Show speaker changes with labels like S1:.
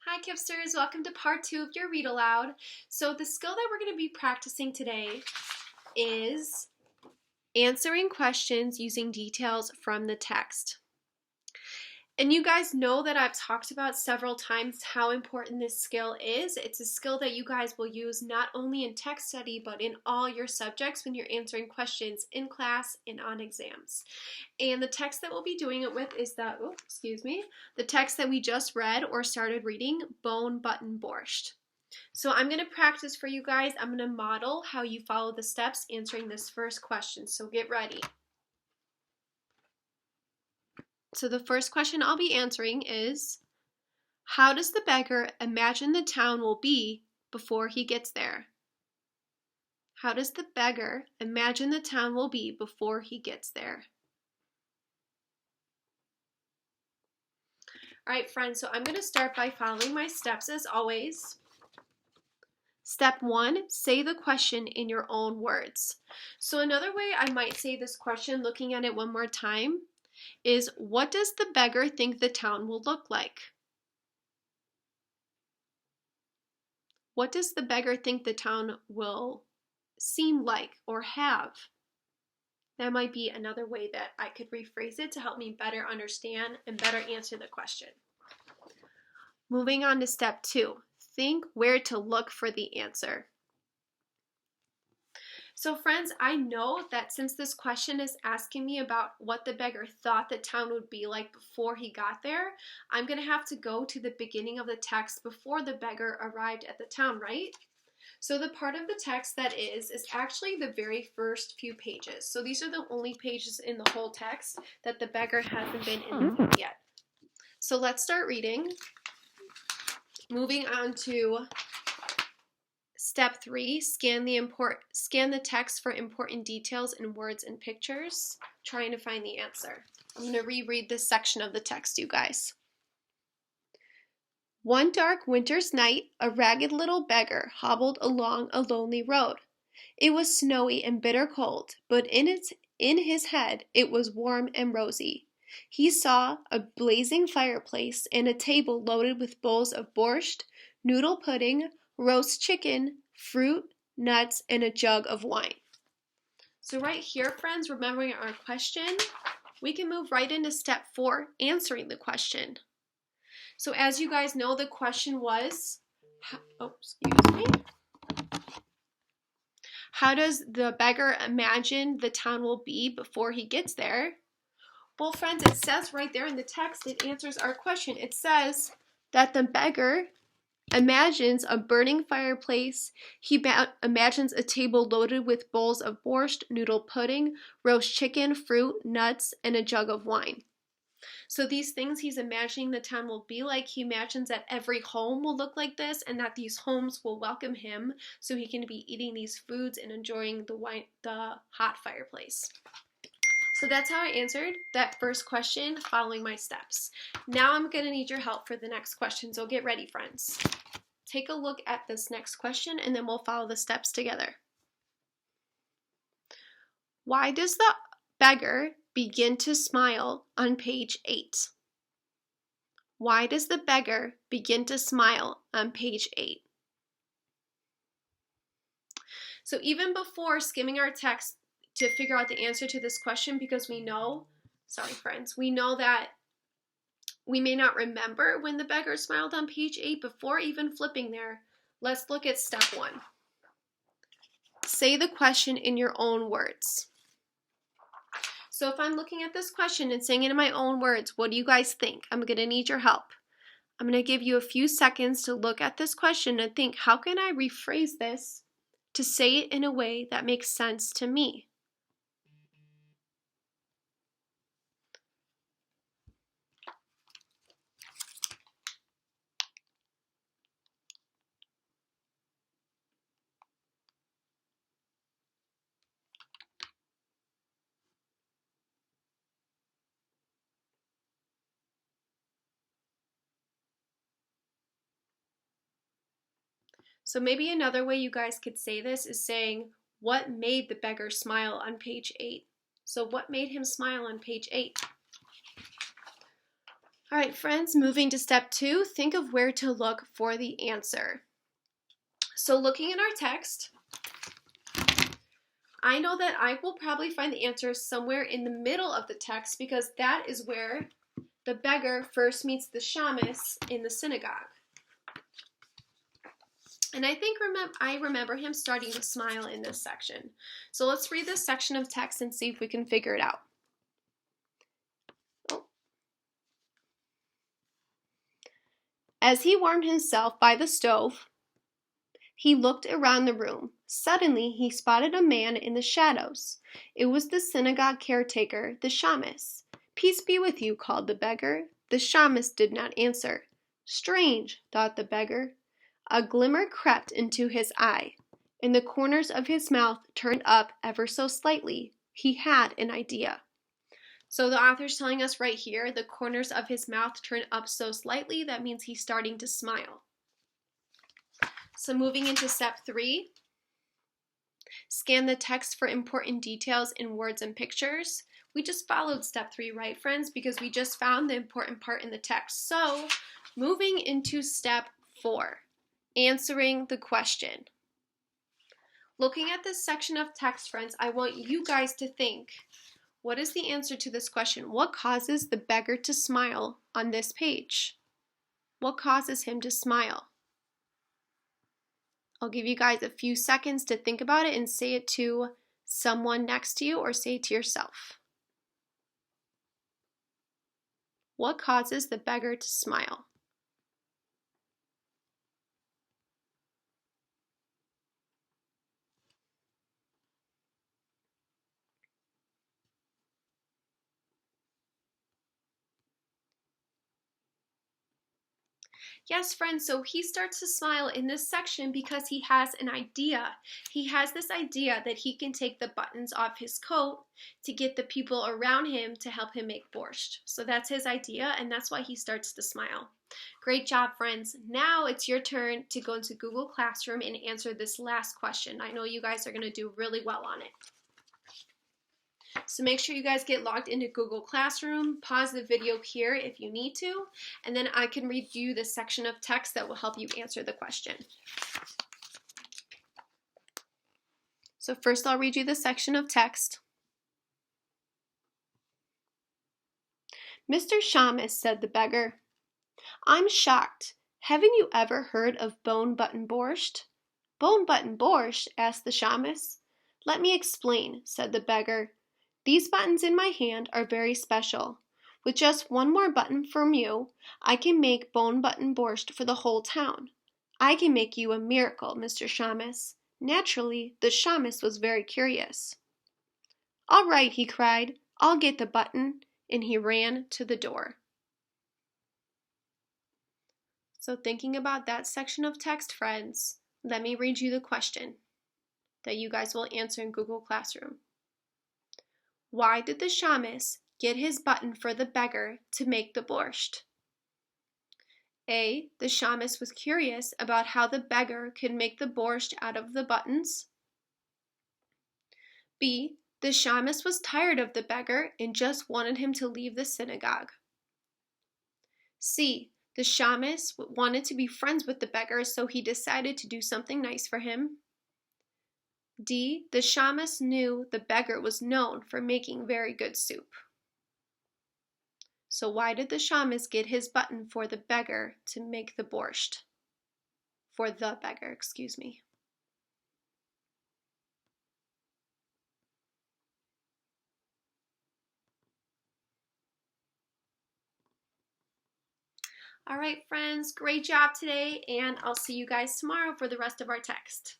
S1: Hi Kipsters, welcome to part 2 of your Read Aloud. So the skill that we're going to be practicing today is answering questions using details from the text. And you guys know that I've talked about several times how important this skill is. It's a skill that you guys will use not only in text study, but in all your subjects when you're answering questions in class and on exams. And the text that we'll be doing it with is the text that we just read or started reading, Bone Button Borscht. So I'm going to practice for you guys. I'm going to model how you follow the steps answering this first question. So get ready. So the first question I'll be answering is, how does the beggar imagine the town will be before he gets there? How does the beggar imagine the town will be before he gets there? All right, friends, so I'm going to start by following my steps as always. Step 1, say the question in your own words. So another way I might say this question, looking at it one more time, is what does the beggar think the town will look like? What does the beggar think the town will seem like or have? That might be another way that I could rephrase it to help me better understand and better answer the question. Moving on to step 2, think where to look for the answer. So friends, I know that since this question is asking me about what the beggar thought the town would be like before he got there, I'm going to have to go to the beginning of the text before the beggar arrived at the town, right? So the part of the text that is actually the very first few pages. So these are the only pages in the whole text that the beggar hasn't been in the town yet. So let's start reading. Moving on to Step 3, scan the text for important details in words and pictures, trying to find the answer. I'm going to reread this section of the text, you guys. One dark winter's night, a ragged little beggar hobbled along a lonely road. It was snowy and bitter cold, but in his head it was warm and rosy. He saw a blazing fireplace and a table loaded with bowls of borscht, noodle pudding, roast chicken, fruit, nuts, and a jug of wine. So right here, friends, remembering our question, we can move right into step 4, answering the question. So as you guys know, the question was, how does the beggar imagine the town will be before he gets there? Well, friends, it says right there in the text, it answers our question. It says that the beggar imagines a burning fireplace. He imagines a table loaded with bowls of borscht, noodle pudding, roast chicken, fruit, nuts, and a jug of wine. So these things he's imagining the town will be like. He imagines that every home will look like this and that these homes will welcome him so he can be eating these foods and enjoying the hot fireplace. So that's how I answered that first question following my steps. Now I'm going to need your help for the next question, so get ready, friends. Take a look at this next question and then we'll follow the steps together. Why does the beggar begin to smile on page 8? Why does the beggar begin to smile on page 8? So even before skimming our text to figure out the answer to this question, because we know that we may not remember when the beggar smiled on page 8 before even flipping there, let's look at step 1. Say the question in your own words. So if I'm looking at this question and saying it in my own words, what do you guys think? I'm going to need your help. I'm going to give you a few seconds to look at this question and think, how can I rephrase this to say it in a way that makes sense to me? So maybe another way you guys could say this is saying, what made the beggar smile on page 8? So what made him smile on page 8? All right, friends, moving to step 2, think of where to look for the answer. So looking in our text, I know that I will probably find the answer somewhere in the middle of the text because that is where the beggar first meets the shamus in the synagogue. And I think I remember him starting to smile in this section. So let's read this section of text and see if we can figure it out. As he warmed himself by the stove, he looked around the room. Suddenly, he spotted a man in the shadows. It was the synagogue caretaker, the shamus. "Peace be with you," called the beggar. The shamus did not answer. Strange, thought the beggar. A glimmer crept into his eye, and the corners of his mouth turned up ever so slightly. He had an idea. So the author's telling us right here, the corners of his mouth turned up so slightly, that means he's starting to smile. So moving into step 3, scan the text for important details in words and pictures. We just followed step 3, right, friends? Because we just found the important part in the text. So moving into step 4, answering the question. Looking at this section of text, friends, I want you guys to think, what is the answer to this question? What causes the beggar to smile on this page? What causes him to smile? I'll give you guys a few seconds to think about it and say it to someone next to you or say it to yourself. What causes the beggar to smile? Yes, friends, so he starts to smile in this section because he has an idea. He has this idea that he can take the buttons off his coat to get the people around him to help him make borscht. So that's his idea, and that's why he starts to smile. Great job, friends. Now it's your turn to go into Google Classroom and answer this last question. I know you guys are going to do really well on it. So make sure you guys get logged into Google Classroom, pause the video here if you need to, and then I can read you the section of text that will help you answer the question. So first I'll read you the section of text. "Mr. Shamus," said the beggar, "I'm shocked. Haven't you ever heard of bone button borscht?" "Bone button borscht?" asked the shamus. "Let me explain," said the beggar. "These buttons in my hand are very special. With just one more button from you, I can make bone button borscht for the whole town. I can make you a miracle, Mr. Shamus." Naturally, the shamus was very curious. "All right," he cried, "I'll get the button," and he ran to the door. So thinking about that section of text, friends, let me read you the question that you guys will answer in Google Classroom. Why did the shamus get his button for the beggar to make the borscht? A. The shamus was curious about how the beggar could make the borscht out of the buttons. B. The shamus was tired of the beggar and just wanted him to leave the synagogue. C. The shamus wanted to be friends with the beggar, so he decided to do something nice for him. D. The shamus knew the beggar was known for making very good soup. So why did the shamus get his button for the beggar to make the borscht? For the beggar, excuse me. All right, friends, great job today, and I'll see you guys tomorrow for the rest of our text.